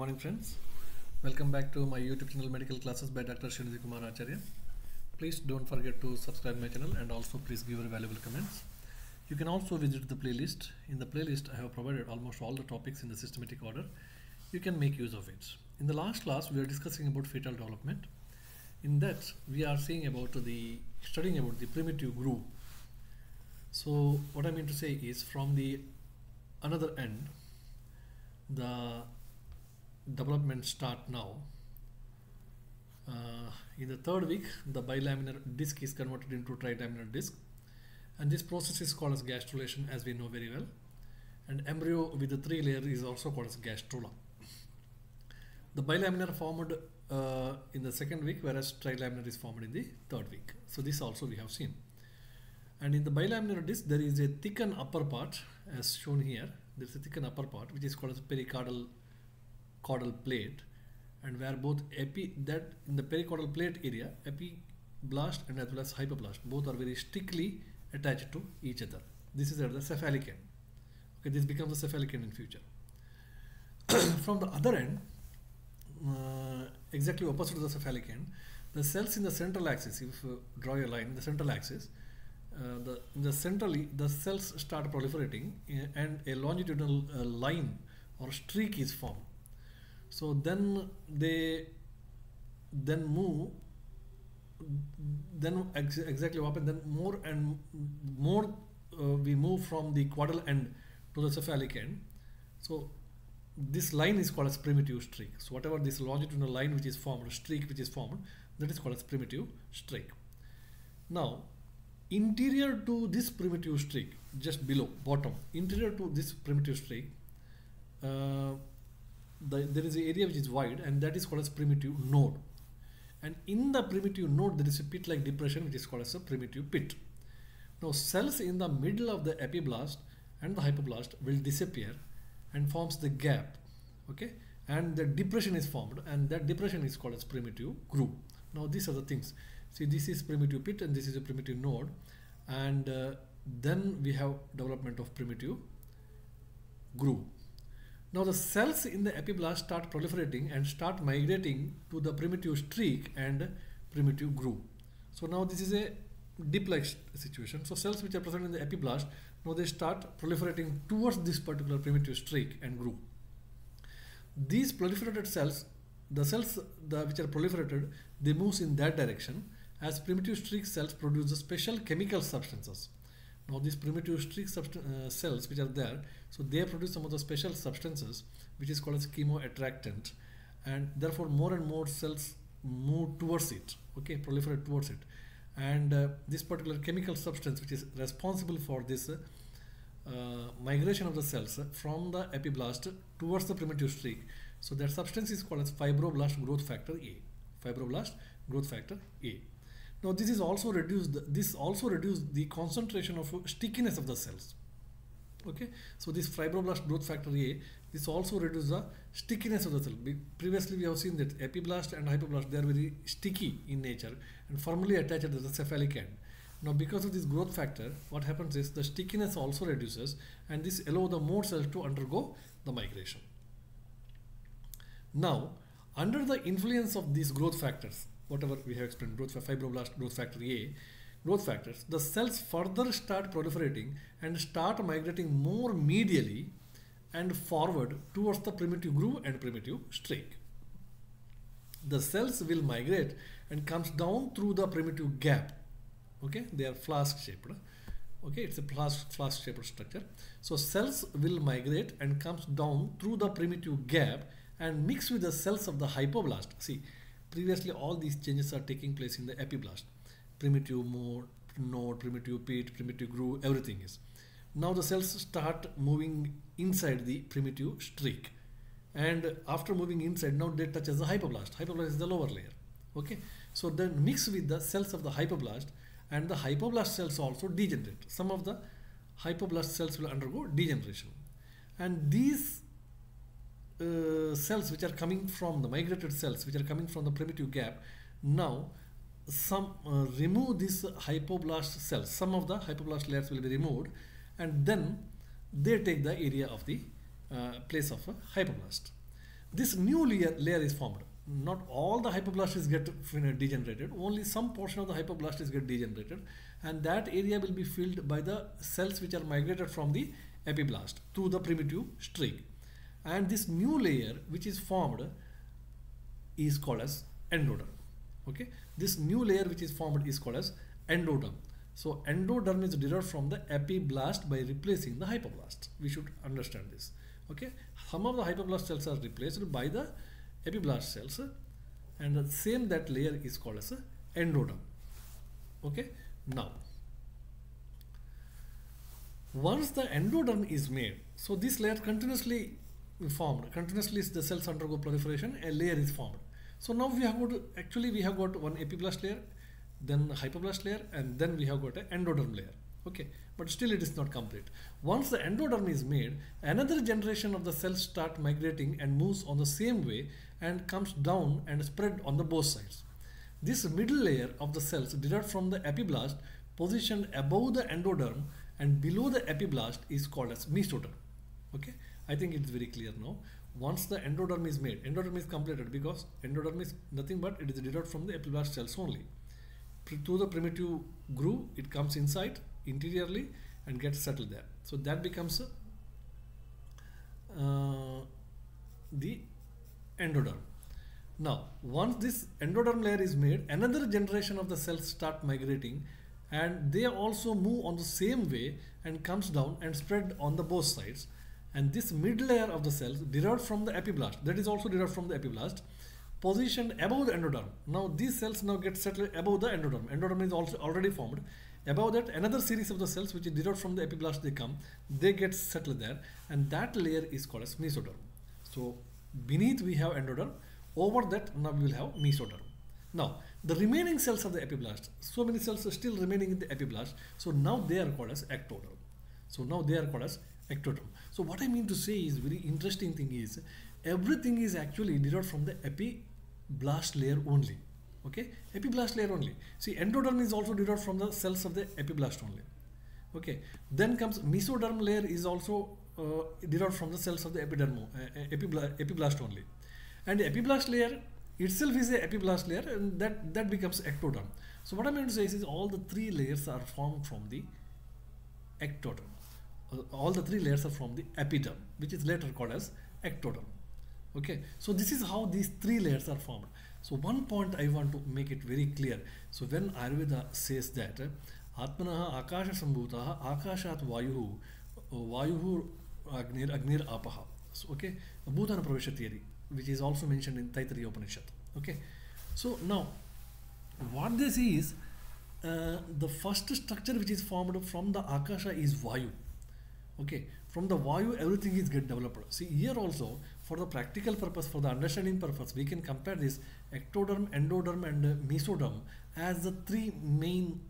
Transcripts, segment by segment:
Morning friends, welcome back to my YouTube channel Medical Classes by Dr. Srinidhi Kumar Acharya. Please don't forget to subscribe my channel and also please give your valuable comments. You can also visit the playlist. In the playlist I have provided almost all the topics in the systematic order. You can make use of it. In the last class we are discussing about fetal development. In that we are studying about the primitive groove. So what I mean to say is from the another end the development start now. In the third week the bilaminar disc is converted into trilaminar disc, and this process is called as gastrulation, as we know very well, and embryo with the 3 layer is also called as gastrula. The bilaminar formed in the second week, whereas trilaminar is formed in the third week. So this also we have seen. And in the bilaminar disc there is a thickened upper part, as shown here. There is a thickened upper part which is called as pericaudal plate, and where both in the pericaudal plate area, epiblast and as well as hypoblast, both are very strictly attached to each other. This is at the cephalic end. Okay, this becomes the cephalic end in future. From the other end, exactly opposite to the cephalic end, the cells in the central axis, if you draw a line in the central axis, centrally the cells start proliferating and a longitudinal line or streak is formed. So then exactly what happens, then more and more we move from the caudal end to the cephalic end. So this line is called as primitive streak. So whatever this longitudinal line which is formed, streak which is formed, that is called as primitive streak. Now interior to this primitive streak, just below, bottom, interior to this primitive streak, there is an area which is wide, and that is called as primitive node. And in the primitive node there is a pit-like depression which is called as a primitive pit. Now cells in the middle of the epiblast and the hypoblast will disappear and forms the gap, okay, and the depression is formed, and that depression is called as primitive groove. Now these are the things. See, this is primitive pit and this is a primitive node, and then we have development of primitive groove. Now the cells in the epiblast start proliferating and start migrating to the primitive streak and primitive groove. So now this is a dip-like situation. So cells which are present in the epiblast, now they start proliferating towards this particular primitive streak and groove. These proliferated cells, the cells which are proliferated, they move in that direction, as primitive streak cells produce special chemical substances. Now these primitive streak cells which are there, so they produce some of the special substances which is called as chemoattractant, and therefore more and more cells move towards it, okay, proliferate towards it, and this particular chemical substance which is responsible for this migration of the cells from the epiblast towards the primitive streak, so that substance is called as fibroblast growth factor A. Fibroblast growth factor A. Now this is also reduced. This also reduces the concentration of stickiness of the cells. Okay, so this fibroblast growth factor A, this also reduces the stickiness of the cell. Previously we have seen that epiblast and hypoblast, they are very sticky in nature and firmly attached to the cephalic end. Now because of this growth factor, what happens is the stickiness also reduces, and this allows the more cells to undergo the migration. Now under the influence of these growth factors, whatever we have explained, fibroblast growth factor A, growth factors, the cells further start proliferating and start migrating more medially and forward towards the primitive groove and primitive streak. The cells will migrate and comes down through the primitive gap. Okay, they are flask shaped. Okay, it's a flask shaped structure. So cells will migrate and comes down through the primitive gap and mix with the cells of the hypoblast. See, previously all these changes are taking place in the epiblast. Primitive node, primitive pit, primitive groove, everything is. Now the cells start moving inside the primitive streak, and after moving inside, now they touch as the hypoblast. Hypoblast is the lower layer. Okay, so then mix with the cells of the hypoblast, and the hypoblast cells also degenerate. Some of the hypoblast cells will undergo degeneration, and these cells which are coming from the migrated cells which are coming from the primitive gap, now some remove these hypoblast cells. Some of the hypoblast layers will be removed, and then they take the area of the place of a hypoblast. this new layer is formed. Not all the hypoblasts get degenerated, only some portion of the hypoblasts get degenerated, and that area will be filled by the cells which are migrated from the epiblast through the primitive streak. And this new layer which is formed is called as endoderm. Okay, this new layer which is formed is called as endoderm. So endoderm is derived from the epiblast by replacing the hypoblast. We should understand this. Okay, some of the hypoblast cells are replaced by the epiblast cells, and the same that layer is called as endoderm. Okay, now once the endoderm is made, so this layer continuously formed, continuously the cells undergo proliferation, a layer is formed. So now we have got one epiblast layer, then hypoblast layer, and then we have got an endoderm layer. Okay, but still it is not complete. Once the endoderm is made, another generation of the cells start migrating and moves on the same way and comes down and spread on the both sides. This middle layer of the cells derived from the epiblast, positioned above the endoderm and below the epiblast, is called as mesoderm. Okay, I think it's very clear now. Once the endoderm is made, endoderm is completed, because endoderm is nothing but it is derived from the epiblast cells only. Through the primitive groove, it comes inside interiorly and gets settled there. So that becomes the endoderm. Now once this endoderm layer is made, another generation of the cells start migrating, and they also move on the same way and comes down and spread on the both sides. And this mid layer of the cells derived from the epiblast, that is also derived from the epiblast, positioned above the endoderm. Now these cells now get settled above the endoderm. Endoderm is also already formed. Above that, another series of the cells which is derived from the epiblast, they get settled there, and that layer is called as mesoderm. So beneath we have endoderm, over that now we will have mesoderm. Now the remaining cells of the epiblast, so many cells are still remaining in the epiblast, so now they are called as ectoderm. So what I mean to say is, very interesting thing is, everything is actually derived from the epiblast layer only. Okay, epiblast layer only. See, endoderm is also derived from the cells of the epiblast only. Okay, then comes mesoderm layer is also derived from the cells of the epiblast only. And the epiblast layer itself is a epiblast layer, and that becomes ectoderm. So what I mean to say is all the three layers are formed from the ectoderm. All the three layers are from the epiderm, which is later called as ectoderm. Okay, so this is how these three layers are formed. So one point I want to make it very clear. So when Ayurveda says that Atmanaha Akasha Sambhutaha Akashat Vayuhu Vayuhu Agnir Apaha. So, okay, Bhutana Pravesha theory, which is also mentioned in Taittiriya Upanishad. Okay, so now what this is, the first structure which is formed from the Akasha is Vayu. Okay, from the Vayu everything is get developed. See, here also, for the practical purpose, for the understanding purpose, we can compare this ectoderm, endoderm and mesoderm as the three main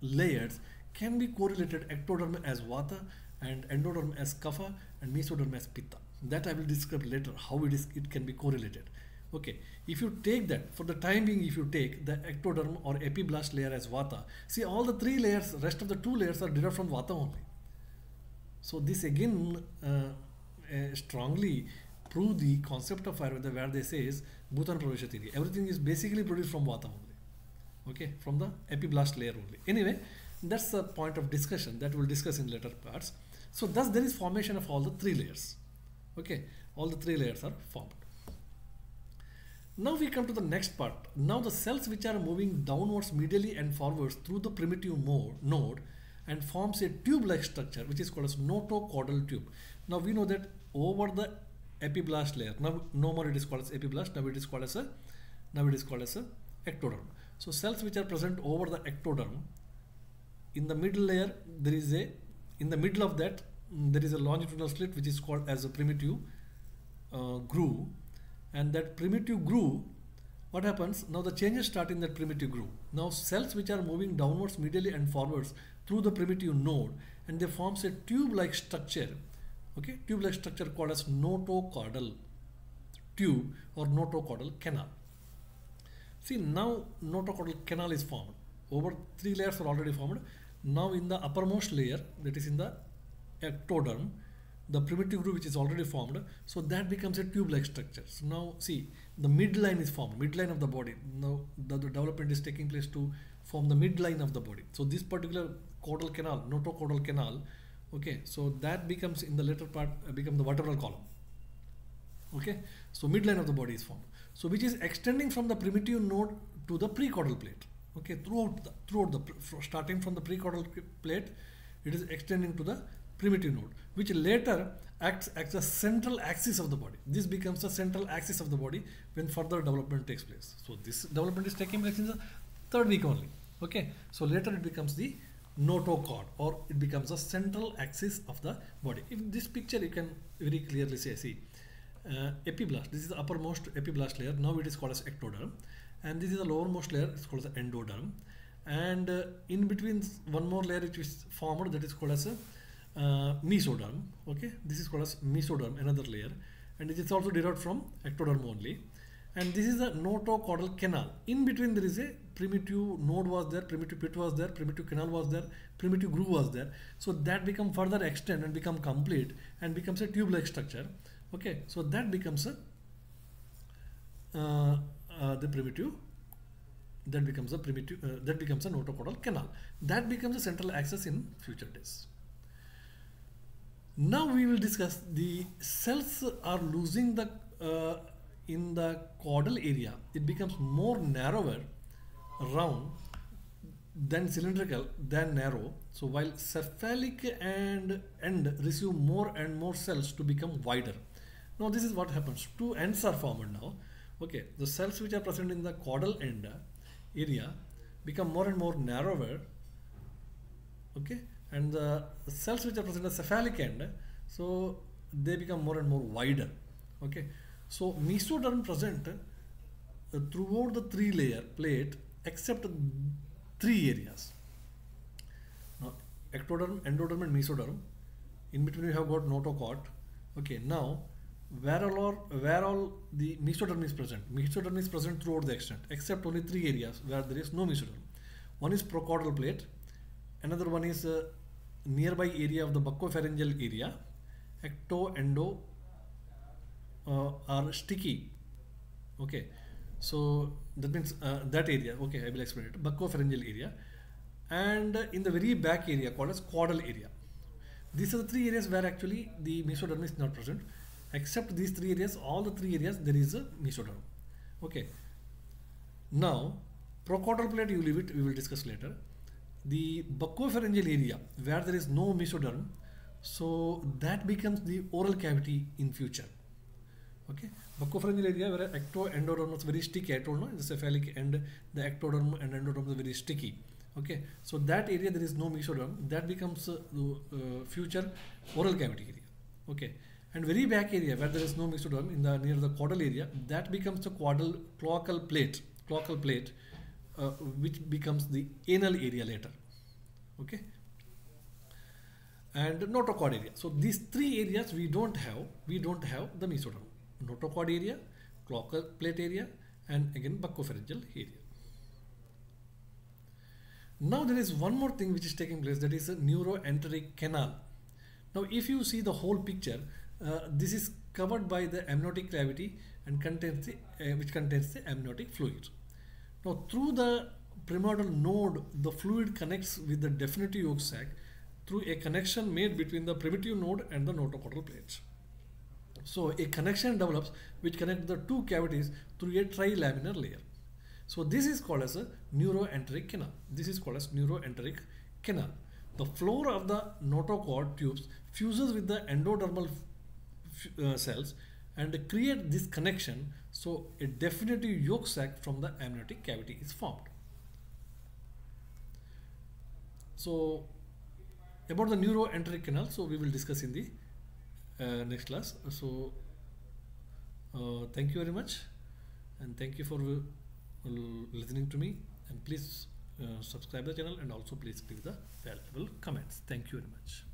layers can be correlated. Ectoderm as Vata, and endoderm as Kapha, and mesoderm as Pitta. That I will describe later how it can be correlated. Okay, if you take that, for the time being, if you take the ectoderm or epiblast layer as Vata, see, all the three layers, rest of the two layers are derived from Vata only. So this again strongly prove the concept of Ayurveda, where they say is Bhutana Pravesha theory. Everything is basically produced from Vata only. Okay, from the epiblast layer only. Anyway, that's the point of discussion that we'll discuss in later parts. So thus there is formation of all the three layers. Okay, all the three layers are formed. Now we come to the next part. Now the cells which are moving downwards, medially and forwards through the primitive node and forms a tube-like structure which is called as notochordal tube. Now we know that over the epiblast layer, now no more it is called as epiblast, now it is called as a ectoderm. So cells which are present over the ectoderm, in the middle layer there is in the middle of that there is a longitudinal slit which is called as a primitive groove, and that primitive groove, what happens now, the changes start in that primitive groove. Now cells which are moving downwards, medially and forwards through the primitive node, and they forms a tube-like structure. Okay, tube-like structure called as notochordal tube or notochordal canal. See, now notochordal canal is formed. Over three layers are already formed. Now in the uppermost layer, that is in the ectoderm, the primitive groove which is already formed, so that becomes a tube-like structure. So now see, the midline is formed, midline of the body. Now the development is taking place to form the midline of the body. So this particular caudal canal, notocaudal canal, okay, so that becomes in the later part become the vertebral column. Okay, so midline of the body is formed. So which is extending from the primitive node to the precaudal plate. Okay, starting from the precaudal plate, it is extending to the primitive node, which later acts as the central axis of the body. This becomes the central axis of the body when further development takes place. So this development is taking place in the third week only. Okay, so later it becomes the notochord, or it becomes the central axis of the body. In this picture you can very clearly see epiblast. This is the uppermost epiblast layer. Now it is called as ectoderm, and this is the lowermost layer. It's called as endoderm, and in between one more layer which is formed, that is called as mesoderm. Okay, this is called as mesoderm, another layer, and it is also derived from ectoderm only. And this is the notocaudal canal. In between there is a primitive node was there, primitive pit was there, primitive canal was there, primitive groove was there. So that become further extend and become complete and becomes a tube-like structure. Okay, so that becomes a the primitive. That becomes a notocaudal canal. That becomes a central axis in future days. Now we will discuss the cells are losing the in the caudal area. It becomes more narrower, round, than cylindrical, than narrow. So while cephalic and end receive more and more cells to become wider. Now this is what happens. Two ends are formed now. Okay, the cells which are present in the caudal end area become more and more narrower. Okay, and the cells which are present in the cephalic end, so they become more and more wider. Okay, so mesoderm present throughout the three layer plate except three areas. Now ectoderm, endoderm and mesoderm. In between we have got notochord. Okay, now where all the mesoderm is present. Mesoderm is present throughout the extent except only three areas where there is no mesoderm. One is procaudal plate, another one is nearby area of the buccopharyngeal area. Ecto, endo are sticky. Okay, so that means that area. Okay, I will explain it. Buccopharyngeal area, and in the very back area called as caudal area. These are the three areas where actually the mesoderm is not present. Except these three areas, all the three areas there is a mesoderm. Okay. Now procaudal plate you leave it. We will discuss later. The buccopharyngeal area where there is no mesoderm, so that becomes the oral cavity in future. Okay, buccopharyngeal area where ecto endoderm is very sticky. I told you, the cephalic end, the ectoderm and endoderm is very sticky. Okay, so that area there is no mesoderm, that becomes future oral cavity area. Okay, and very back area where there is no mesoderm in the near the caudal area, that becomes the cloacal plate, which becomes the anal area later. Okay, and notochord area. So these three areas we don't have the mesoderm. Notochord area, cloacal plate area, and again buccopharyngeal area. Now there is one more thing which is taking place, that is a neuroenteric canal. Now if you see the whole picture, this is covered by the amniotic cavity and contains the, which contains the amniotic fluid. Now through the primordial node, the fluid connects with the definitive yolk sac through a connection made between the primitive node and the notocaudal plates. So a connection develops which connects the two cavities through a trilaminar layer. So this is called as a neuroenteric canal. This is called as neuroenteric canal. The floor of the notochord tubes fuses with the endodermal cells and create this connection, so a definitive yolk sac from the amniotic cavity is formed. So about the neuroenteric canal, so we will discuss in the next class. So thank you very much, and thank you for listening to me, and please subscribe the channel, and also please give the valuable comments. Thank you very much.